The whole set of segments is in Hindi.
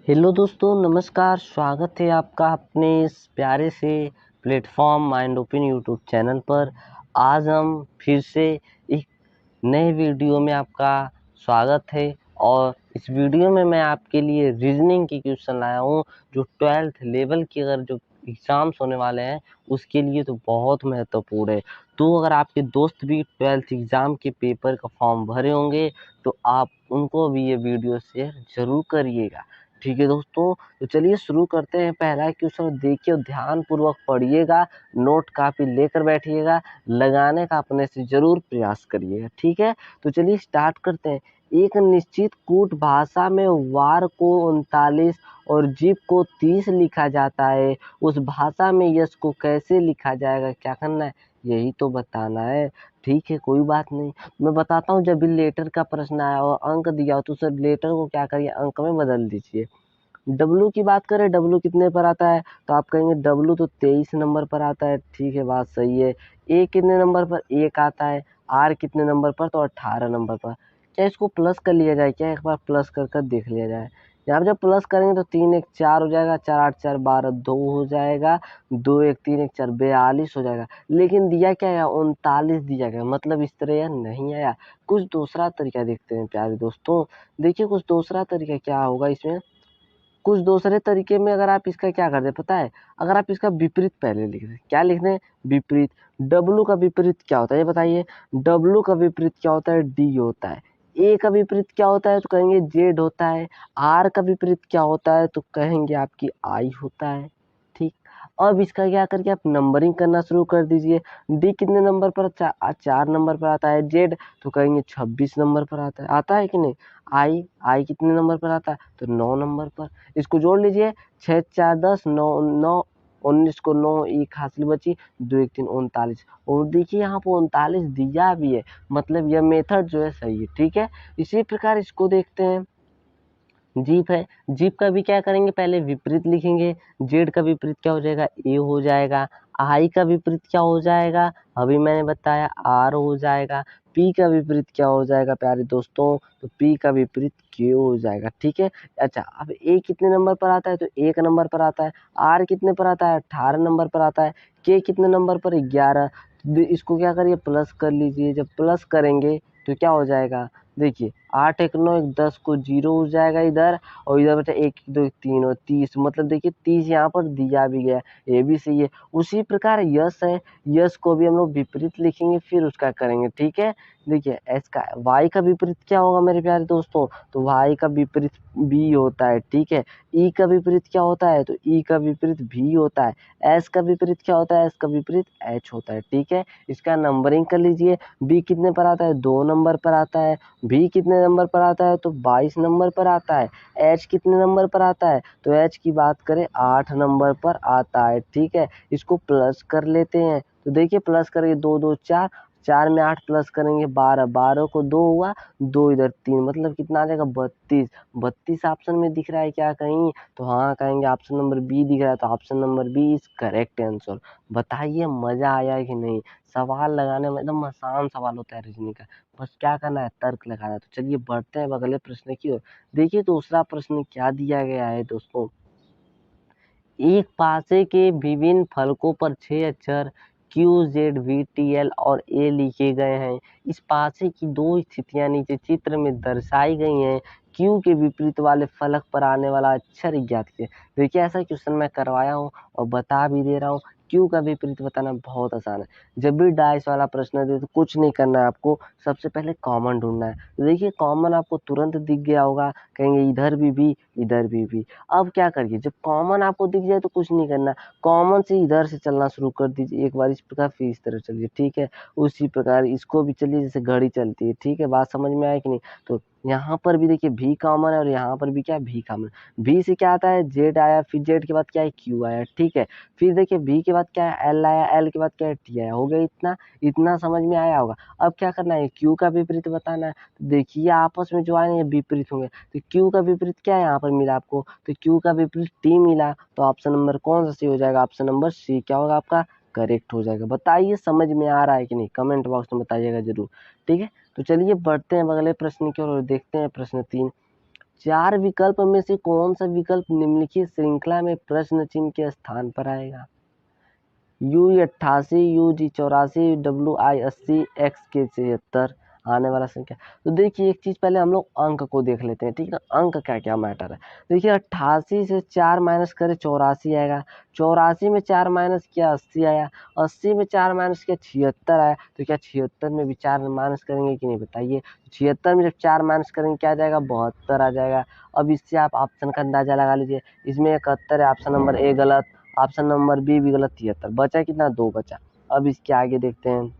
हेलो दोस्तों, नमस्कार। स्वागत है आपका अपने इस प्यारे से platform mind open YouTube channel पर। आज हम फिर से एक नए वीडियो में आपका स्वागत है। और इस वीडियो में मैं आपके लिए रीजनिंग की क्वेश्चन लाया हूँ, जो 12th लेवल के अगर जो एग्ज़ाम्स होने वाले हैं उसके लिए तो बहुत महत्वपूर्ण है। तो अगर आपके दोस्त भी 12th एग्ज़ाम के पेपर का फॉर्म भरे होंगे तो आप उनको भी ये वीडियो शेयर ज़रूर करिएगा। ठीक है दोस्तों, तो चलिए शुरू करते हैं। पहला क्वेश्चन देखिए, ध्यानपूर्वक पढ़िएगा, नोट कापी लेकर बैठिएगा, लगाने का अपने से जरूर प्रयास करिएगा। ठीक है, तो चलिए स्टार्ट करते हैं। एक निश्चित कूट भाषा में वार को 39 और जीव को 30 लिखा जाता है। उस भाषा में यश को कैसे लिखा जाएगा, क्या करना है, यही तो बताना है। ठीक है, कोई बात नहीं, मैं बताता हूँ। जब भी लेटर का प्रश्न आया और अंक दिया हो तो सर लेटर को क्या करिए, अंक में बदल दीजिए। डब्लू की बात करें, डब्लू कितने पर आता है, तो आप कहेंगे डब्लू तो 23 नंबर पर आता है। ठीक है, बात सही है। ए कितने नंबर पर, एक आता है। आर कितने नंबर पर, तो 18 नंबर पर। क्या इसको प्लस कर लिया जाए, क्या एक बार प्लस कर कर देख लिया जाए। यहाँ पर जब प्लस करेंगे तो 3 1 4 हो जाएगा, 4 8 4 12 2 हो जाएगा, 2 1 3 1 4 42 हो जाएगा। लेकिन दिया क्या है, 39 दिया गया, मतलब इस तरह यह नहीं आया। कुछ दूसरा तरीका देखते हैं प्यारे दोस्तों। देखिए कुछ दूसरा तरीका क्या होगा इसमें। कुछ दूसरे तरीके में अगर आप इसका क्या कर दें पता है, अगर आप इसका विपरीत पहले लिख दें, क्या लिख दें, विपरीत। डब्लू का विपरीत क्या होता है ये बताइए। डब्लू का विपरीत क्या होता है, डी होता है। ए का विपरीत क्या होता है, तो कहेंगे जेड होता है। आर का विपरीत क्या होता है, तो कहेंगे आपकी आई होता है। ठीक, अब इसका क्या करके आप नंबरिंग करना शुरू कर दीजिए। डी कितने नंबर पर, 4 नंबर पर आता है। जेड तो कहेंगे 26 नंबर पर आता है कि नहीं। आई आई कितने नंबर पर आता है, तो 9 नंबर पर। इसको जोड़ लीजिए, 6 4 10 9 9 19 को 9 एक हासिल बची, 2 1 3 39। और देखिए यहाँ पर 39 दिया भी है, मतलब यह मेथड जो है सही है। ठीक है, इसी प्रकार इसको देखते हैं। जीप है, जीप का भी क्या करेंगे, पहले विपरीत लिखेंगे। जेड का विपरीत क्या हो जाएगा, ए हो जाएगा। आई का विपरीत क्या हो जाएगा, अभी मैंने बताया आर हो जाएगा। पी का विपरीत क्या हो जाएगा प्यारे दोस्तों, तो पी का विपरीत क्यू हो जाएगा। ठीक है, अच्छा अब ए कितने नंबर पर आता है, तो 1 नंबर पर आता है। आर कितने पर आता है, 18 नंबर पर आता है। के कितने नंबर पर, 11। इसको क्या करिए, प्लस कर लीजिए। जब प्लस करेंगे तो क्या हो जाएगा, देखिए 8 1 9 1 10 को 0 हो जाएगा इधर, और इधर बचा 1 2 3 और 30, मतलब देखिए 30 यहाँ पर दिया भी गया, ये भी सही है। उसी प्रकार यश है, यश को भी हम लोग विपरीत लिखेंगे फिर उसका करेंगे। ठीक है, देखिए एस का वाई का विपरीत क्या होगा मेरे प्यारे दोस्तों, तो वाई का विपरीत बी होता है। ठीक है, ई का विपरीत क्या होता है, तो ई का विपरीत भी होता है। एस का विपरीत क्या होता है, एस का विपरीत एच होता है। ठीक है, इसका नंबरिंग कर लीजिए। बी कितने पर आता है, 2 नंबर पर आता है। भी कितने नंबर पर आता है, तो 22 नंबर पर आता है। एच कितने नंबर पर आता है, तो एच की बात करें 8 नंबर पर आता है। ठीक है, इसको प्लस कर लेते हैं, तो देखिए प्लस करेंगे 2 2 4, 4 में 8 प्लस करेंगे 12, 12 को 2 हुआ, 2 इधर 3, मतलब कितना आ जाएगा 32। 32 ऑप्शन में दिख रहा है क्या कहीं, तो हाँ कहेंगे ऑप्शन नंबर बी दिख रहा है, तो option number B is correct answer. बताइए मजा आया है कि नहीं। सवाल लगाने में एकदम आसान सवाल होता है रीजनिंग का, बस क्या करना है, तर्क लगाना है। तो चलिए बढ़ते हैं अगले प्रश्न की ओर। देखिए दूसरा प्रश्न क्या दिया गया है दोस्तों। एक पासे के विभिन्न फलकों पर 6 अक्षर Q Z V T L और ए लिखे गए हैं। इस पासे की 2 स्थितियां नीचे चित्र में दर्शाई गई हैं। क्यू के विपरीत वाले फलक पर आने वाला अक्षर ज्ञात कीजिए। देखिए ऐसा क्वेश्चन मैं करवाया हूँ और बता भी दे रहा हूँ। क्यू का विपरीत बताना बहुत आसान है। जब भी डाइस वाला प्रश्न दे तो कुछ नहीं करना है आपको, सबसे पहले कॉमन ढूंढना है। तो देखिए कॉमन आपको तुरंत दिख गया होगा, कहेंगे इधर भी इधर भी। अब क्या करिए, जब कॉमन आपको दिख जाए तो कुछ नहीं करना, कॉमन से इधर से चलना शुरू कर दीजिए एक बार इस प्रकार, फिर इस तरह चलिए। ठीक है, उसी प्रकार इसको भी चलिए जैसे घड़ी चलती है। ठीक है, बात समझ में आया कि नहीं। तो यहाँ पर भी देखिए भी कॉमन है और यहाँ पर भी क्या है, भी कॉमन। भी से क्या आता है, जेड आया, फिर जेड के बाद क्या है, क्यू आया। ठीक है, फिर देखिए भी के बाद क्या है, एल आया, एल के बाद क्या है, टी आया। हो गया इतना, इतना समझ में आया होगा। अब क्या करना है, क्यू का विपरीत बताना है। तो देखिए आपस में जो आए ना ये विपरीत होंगे, तो क्यू का विपरीत क्या है यहाँ पर मिला आपको, तो क्यू का विपरीत टी मिला, तो ऑप्शन नंबर कौन सा सी हो जाएगा, ऑप्शन नंबर सी क्या होगा आपका, करेक्ट हो जाएगा। बताइए समझ में आ रहा है कि नहीं, कमेंट बॉक्स में बताइएगा जरूर। ठीक है, तो चलिए बढ़ते हैं अगले प्रश्न की ओर और देखते हैं प्रश्न 3। चार विकल्प में से कौन सा विकल्प निम्नलिखित श्रृंखला में प्रश्न चिन्ह के स्थान पर आएगा? U 88, U G 84, W I 80, X K 76 आने वाला संख्या। तो देखिए एक चीज पहले हम लोग अंक को देख लेते हैं, ठीक है ना। अंक क्या क्या मैटर है। देखिए 88 से 4 माइनस करे 84 आएगा, 84 में 4 माइनस किया 80 आया, 80 में 4 माइनस किया 76 आया। तो क्या 76 में भी 4 माइनस करेंगे कि नहीं बताइए। 76 में जब 4 माइनस करेंगे क्या आ जाएगा, 72 आ जाएगा। अब इससे आप ऑप्शन का अंदाजा लगा लीजिए। इसमें 71 है, ऑप्शन नंबर ए गलत, ऑप्शन नंबर बी भी गलत, 73 बचा कितना, 2 बचा। अब इसके आगे देखते हैं।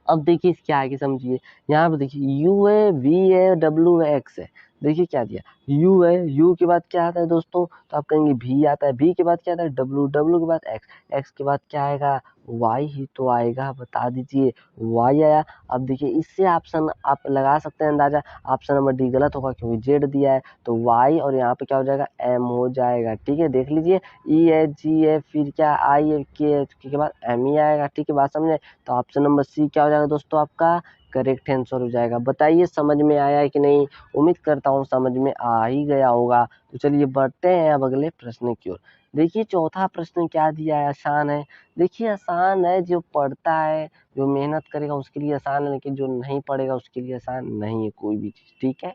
अब देखिए इसके आगे समझिए, यहाँ पे देखिए यू है, वी है, डब्ल्यू है, एक्स है। देखिए क्या दिया, यू है, यू के बाद क्या आता है दोस्तों, तो आप कहेंगे भी आता है, भी के बाद क्या आता है डब्ल्यू, डब्ल्यू के बाद एक्स, एक्स के बाद क्या आएगा, वाई ही तो आएगा, बता दीजिए, वाई आया। अब देखिए इससे ऑप्शन आप लगा सकते हैं अंदाजा, ऑप्शन नंबर डी गलत होगा क्योंकि जेड दिया है, तो वाई और यहाँ पे क्या हो जाएगा, एम हो जाएगा। ठीक है, देख लीजिए, ई है, जी है, फिर क्या आई है, के बाद एम ही आएगा। ठीक है, बात समझे। तो ऑप्शन नंबर सी क्या हो जाएगा दोस्तों, आपका करेक्ट आंसर हो जाएगा। बताइए समझ में आया है कि नहीं, उम्मीद करता हूँ समझ में आ ही गया होगा। तो चलिए बढ़ते हैं अब अगले प्रश्न की ओर। देखिए चौथा प्रश्न क्या दिया है, आसान है। देखिए आसान है, जो पढ़ता है, जो मेहनत करेगा उसके लिए आसान है, लेकिन जो नहीं पढ़ेगा उसके लिए आसान नहीं है कोई भी चीज। ठीक है,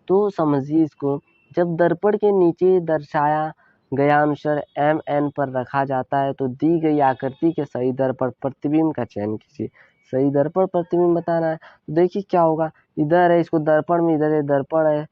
तो समझिए इसको। जब दर्पण के नीचे दर्शाया गया अनुसार एम एन पर रखा जाता है तो दी गई आकृति के सही दर्पण प्रतिबिंब का चयन कीजिए। सही दर्पण प्रतिबिंब बताना है। तो देखिए क्या होगा, इधर है, इसको दर्पण में, इधर है दर्पण है,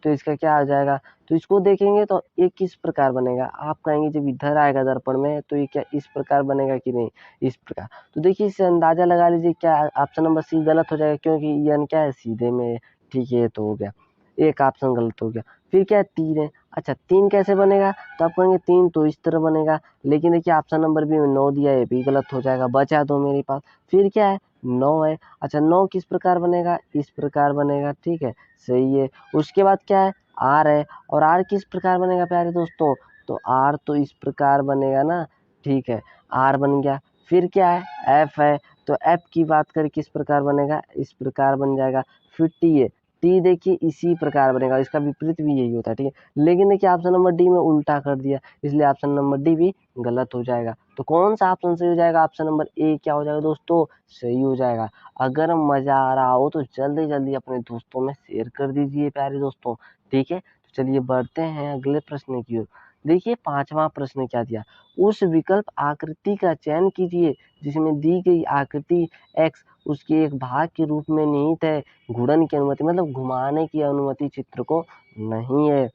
तो इसका क्या आ जाएगा, तो इसको देखेंगे तो ये किस प्रकार बनेगा। आप कहेंगे जब इधर आएगा दर्पण में तो ये क्या इस प्रकार बनेगा कि नहीं, इस प्रकार। तो देखिए इससे अंदाजा लगा लीजिए, क्या ऑप्शन नंबर सी गलत हो जाएगा क्योंकि यन क्या है, सीधे में। ठीक है, ये तो हो गया, एक ऑप्शन गलत हो गया। फिर क्या है, 3 है। अच्छा 3 कैसे बनेगा, तो आप कहेंगे 3 तो इस तरह बनेगा, लेकिन देखिए ऑप्शन नंबर बी में 9 दिया है, ये भी गलत हो जाएगा, बचा 2 मेरे पास। फिर क्या है, 9 है। अच्छा 9 किस प्रकार बनेगा, इस प्रकार बनेगा। ठीक है, सही है। उसके बाद क्या है, आर है, और आर किस प्रकार बनेगा प्यारे दोस्तों, तो आर तो इस प्रकार बनेगा ना। ठीक है, आर बन गया। फिर क्या है, एफ है, तो एफ की बात करें किस प्रकार बनेगा, इस प्रकार बन जाएगा। फिर टी है, टी देखिए इसी प्रकार बनेगा, इसका विपरीत भी यही होता है। ठीक है, लेकिन देखिए ऑप्शन नंबर डी में उल्टा कर दिया, इसलिए ऑप्शन नंबर डी भी गलत हो जाएगा। तो कौन सा ऑप्शन सही हो जाएगा, ऑप्शन नंबर ए क्या हो जाएगा दोस्तों, सही हो जाएगा। अगर मजा आ रहा हो तो जल्दी जल्दी अपने दोस्तों में शेयर कर दीजिए प्यारे दोस्तों। ठीक है, तो चलिए बढ़ते हैं अगले प्रश्न की ओर। देखिए पांचवा प्रश्न क्या दिया, उस विकल्प आकृति का चयन कीजिए जिसमें दी गई आकृति x उसके एक भाग के रूप में निहित है, घूर्णन की अनुमति मतलब घुमाने की अनुमति चित्र को नहीं है।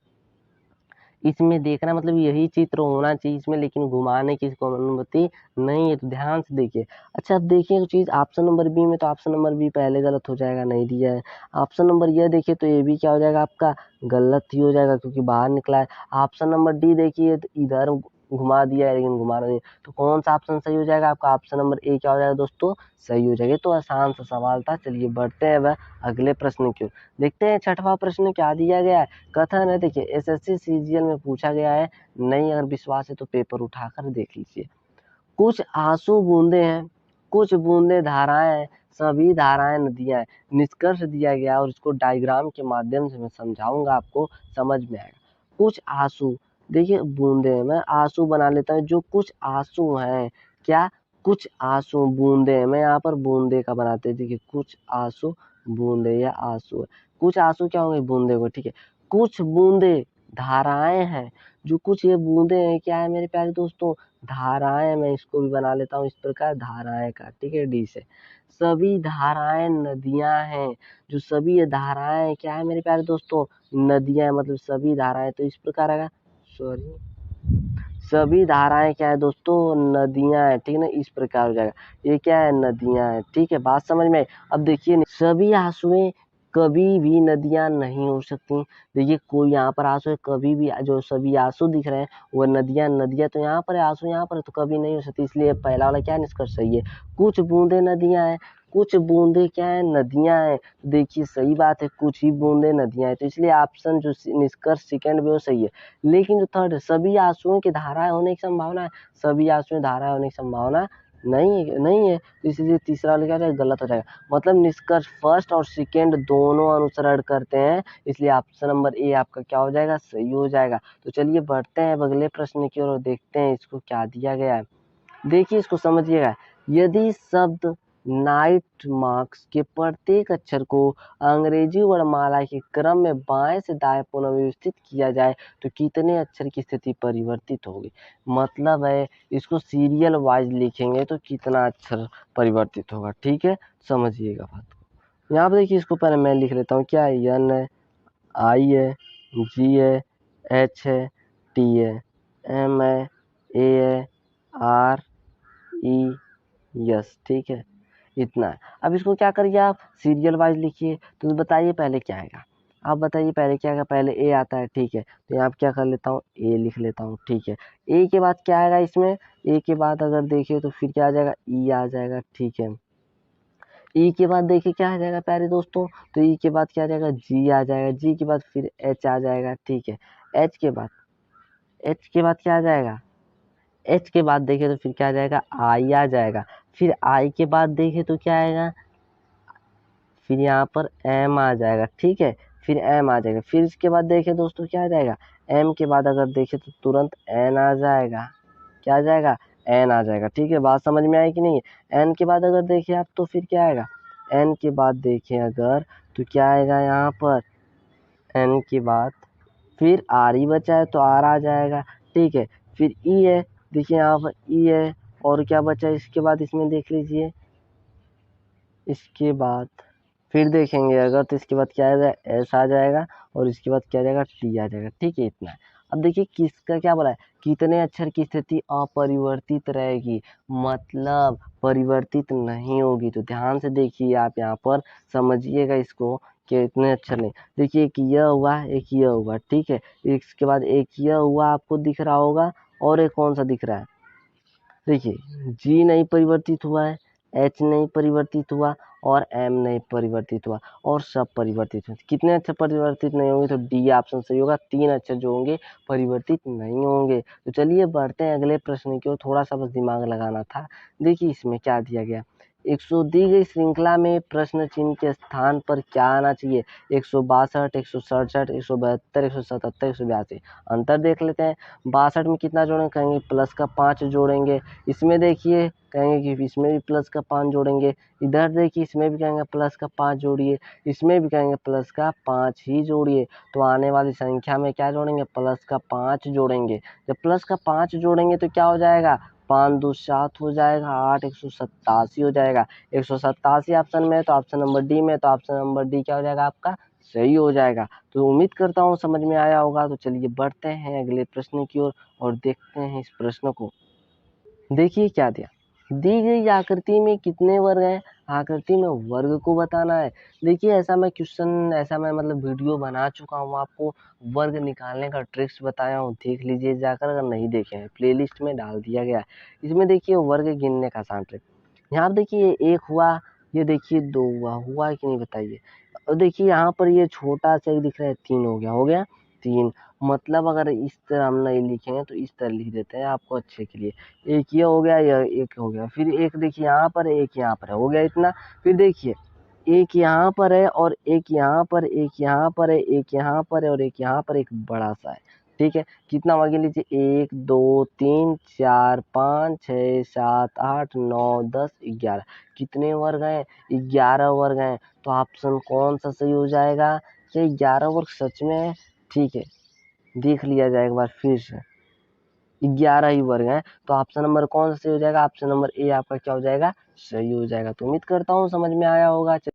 इसमें देखना मतलब यही चित्र होना चाहिए इसमें, लेकिन घुमाने की इसको अनुमति नहीं है, तो ध्यान से देखिए। अच्छा अब देखिए एक चीज, ऑप्शन नंबर बी में, तो ऑप्शन नंबर बी पहले गलत हो जाएगा, नहीं दिया है। ऑप्शन नंबर ये देखिए तो ये भी क्या हो जाएगा आपका, गलत ही हो जाएगा क्योंकि बाहर निकला है। ऑप्शन नंबर डी देखिए तो इधर घुमा दिया है लेकिन घुमाना नहीं, तो कौन सा ऑप्शन सही हो जाएगा आपका, ऑप्शन नंबर ए क्या हो जाएगा दोस्तों, सही हो जाएगा। तो आसान सा सवाल था। चलिए बढ़ते हैं वह अगले प्रश्न की ओर। देखते हैं छठवां प्रश्न क्या दिया गया है। कथन है, देखिए एसएससी सीजीएल में पूछा गया है, नहीं अगर विश्वास है तो पेपर उठाकर देख लीजिए। कुछ आंसू बूंदे हैं, कुछ बूंदे धाराएं हैं, सभी धाराएं नदियां हैं। निष्कर्ष दिया गया और इसको डायग्राम के माध्यम से मैं समझाऊंगा, आपको समझ में आएगा। कुछ आंसू, देखिए बूंदे, मैं आंसू बना लेता हूँ, जो कुछ आंसू हैं, क्या कुछ आंसू बूंदे, मैं यहाँ पर बूंदे का बनाते हैं। देखिए कुछ आंसू बूंदे या आंसू है, कुछ आंसू क्या होंगे, बूंदे को। ठीक है, कुछ बूंदे धाराएं हैं, जो कुछ ये बूंदे हैं क्या है मेरे प्यारे दोस्तों, धाराएं। मैं इसको भी बना लेता हूँ इस प्रकार, धाराएं का। ठीक है, डी से। सभी धाराएं नदियां हैं, जो सभी ये धाराएं क्या है मेरे प्यारे दोस्तों, नदियां, मतलब सभी धाराएं, तो इस प्रकार आएगा, सॉरी, सभी धाराएं क्या है दोस्तों, नदियां है। ठीक है ना, इस प्रकार हो जाएगा, ये क्या है, नदियां है। ठीक है, बात समझ में आई? अब देखिए सभी आंसुएं कभी भी नदियां नहीं हो सकती। देखिए कोई यहाँ पर आंसू है, कभी भी जो सभी आंसू दिख रहे हैं वो नदियां, नदियां तो यहाँ पर है, आंसू यहाँ पर है, तो कभी नहीं हो सकती। इसलिए पहला वाला क्या निष्कर्ष सही है। कुछ बूंदे नदियां हैं, कुछ बूंदे क्या है, नदियां हैं। तो देखिए सही बात है, कुछ ही बूंदे नदियां हैं, तो इसलिए ऑप्शन जो निष्कर्ष सेकंड में वो सही है। लेकिन जो थर्ड, सभी आंसुओं की धाराएं होने की संभावना है, सभी आंसुओं धाराएं होने की संभावना नहीं है, तो इसलिए तीसरा वाला क्या जाएगा, गलत हो जाएगा। मतलब निष्कर्ष फर्स्ट और सेकेंड दोनों अनुसरण करते हैं, इसलिए ऑप्शन नंबर ए आपका क्या हो जाएगा, सही हो जाएगा। तो चलिए बढ़ते हैं अगले प्रश्न की ओर और देखते हैं इसको क्या दिया गया है। देखिए इसको समझिएगा। यदि शब्द नाइट मार्क्स के प्रत्येक अक्षर को अंग्रेजी वर्णमाला के क्रम में बाएं से दाएं पुनर्व्यवस्थित किया जाए तो कितने अक्षर की स्थिति परिवर्तित होगी। मतलब है इसको सीरियल वाइज लिखेंगे तो कितना अक्षर परिवर्तित होगा। ठीक है, समझिएगा बात को। यहाँ पे देखिए, इसको पहले मैं लिख लेता हूँ। क्या है, एन है, आई है, जी है, एच है, टी है, एम है, ए है, आर ई, यस। ठीक है, इतना है। अब इसको क्या करिए, आप सीरियल वाइज लिखिए। तो बताइए पहले क्या आएगा, आप बताइए पहले क्या आएगा। पहले ए आता है, ठीक है, तो यहाँ पे क्या कर लेता हूँ, ए लिख लेता हूँ। ठीक है, ए के बाद क्या आएगा इसमें, ए के बाद अगर देखिए तो फिर क्या आ जाएगा, ई आ जाएगा। ठीक है, ई के बाद देखिए क्या आ जाएगा प्यारे दोस्तों, तो ई के बाद क्या आ जाएगा, जी आ जाएगा। जी के बाद फिर एच आ जाएगा। ठीक है, एच के बाद क्या आ जाएगा, एच के बाद देखें तो फिर क्या आ जाएगा, आई आ जाएगा। फिर आई के बाद देखें तो क्या आएगा, फिर यहाँ पर एम आ जाएगा। ठीक है, फिर एम आ जाएगा। फिर इसके बाद देखें दोस्तों क्या आ जाएगा, एम के बाद अगर देखें तो तुरंत एन आ जाएगा। क्या आ जाएगा, एन आ जाएगा। ठीक है, बात समझ में आई कि नहीं। एन के बाद अगर देखें आप तो फिर क्या आएगा, एन के बाद देखें अगर तो क्या आएगा यहाँ पर, एन के बाद फिर आर ही बचा है तो आर आ जाएगा। ठीक है, फिर ई है, देखिए यहाँ पर ई है, और क्या बचा है इसके बाद, इसमें देख लीजिए। इसके बाद फिर देखेंगे अगर तो इसके बाद क्या आ जाएगा, एस आ जाएगा, और इसके बाद क्या आ जाएगा, टी आ जाएगा। ठीक है, इतना है। अब देखिए किसका क्या बोला है, कितने अक्षर की स्थिति अपरिवर्तित रहेगी, मतलब परिवर्तित नहीं होगी। तो ध्यान से देखिए आप यहाँ पर, समझिएगा इसको कि इतने अक्षर नहीं। देखिए एक यह हुआ, एक यह हुआ। ठीक है, इसके बाद एक यह हुआ आपको दिख रहा होगा, और एक कौन सा दिख रहा है, देखिए जी नहीं परिवर्तित हुआ है, एच नहीं परिवर्तित हुआ, और एम नहीं परिवर्तित हुआ, और सब परिवर्तित हुए। कितने अक्षर परिवर्तित नहीं होंगे, तो डी ऑप्शन सही होगा। 3 अक्षर जो होंगे परिवर्तित नहीं होंगे। तो चलिए बढ़ते हैं अगले प्रश्न की ओर, थोड़ा सा बस दिमाग लगाना था। देखिए इसमें क्या दिया गया, 100 दी गई श्रृंखला में प्रश्न चिन्ह के स्थान पर क्या आना चाहिए, 162, 167, 172, 177, 182। अंतर देख लेते हैं। 62 में कितना जोड़ेंगे, कहेंगे प्लस का 5 जोड़ेंगे। इसमें देखिए कहेंगे कि इसमें भी प्लस का 5 जोड़ेंगे। इधर देखिए इसमें भी कहेंगे प्लस का 5 जोड़िए, इसमें भी कहेंगे प्लस का 5 ही जोड़िए। तो आने वाली संख्या में क्या जोड़ेंगे, प्लस का 5 जोड़ेंगे। जब प्लस का 5 जोड़ेंगे तो क्या हो जाएगा, 5 2 7 हो जाएगा, 8 187 हो जाएगा। 187 ऑप्शन में है, तो ऑप्शन नंबर डी में, तो ऑप्शन नंबर डी क्या हो जाएगा आपका, सही हो जाएगा। तो उम्मीद करता हूँ समझ में आया होगा। तो चलिए बढ़ते हैं अगले प्रश्न की ओर और देखते हैं इस प्रश्न को। देखिए क्या दिया, दी गई आकृति में कितने वर्ग हैं, आकृति में वर्ग को बताना है। देखिए ऐसा मैं क्वेश्चन, ऐसा मैं मतलब वीडियो बना चुका हूँ, आपको वर्ग निकालने का ट्रिक्स बताया हूँ, देख लीजिए जाकर। अगर नहीं देखे हैं प्लेलिस्ट में डाल दिया गया है। इसमें देखिए वर्ग गिनने का आसान ट्रिक। यहाँ पर देखिए एक हुआ, ये देखिए 2 हुआ, हुआ है कि नहीं बताइए। और देखिए यहाँ पर ये छोटा सा एक दिख रहा है, 3 हो गया, 3। मतलब अगर इस तरह हम नहीं लिखेंगे तो इस तरह लिख देते हैं आपको अच्छे के लिए। एक ये हो गया, यह एक हो गया, फिर एक देखिए यहाँ पर है, एक यहाँ पर है, हो गया इतना। फिर देखिए एक यहाँ पर है, और एक यहाँ पर, एक यहाँ पर है, एक यहाँ पर है, और एक यहाँ पर एक बड़ा सा है। ठीक है, कितना वर्ग लीजिए, 1 2 3 4 5 6 7 8 9 10 11। कितने वर्ग हैं, 11 वर्ग हैं। तो ऑप्शन कौन सा सही हो जाएगा, ये 11 वर्ग सच में है। ठीक है, देख लिया जाए एक बार फिर से, 11 ही वर्ग हैं। तो ऑप्शन नंबर कौन सा सही हो जाएगा, ऑप्शन नंबर ए आपका क्या हो जाएगा, सही हो जाएगा। तो उम्मीद करता हूँ समझ में आया होगा।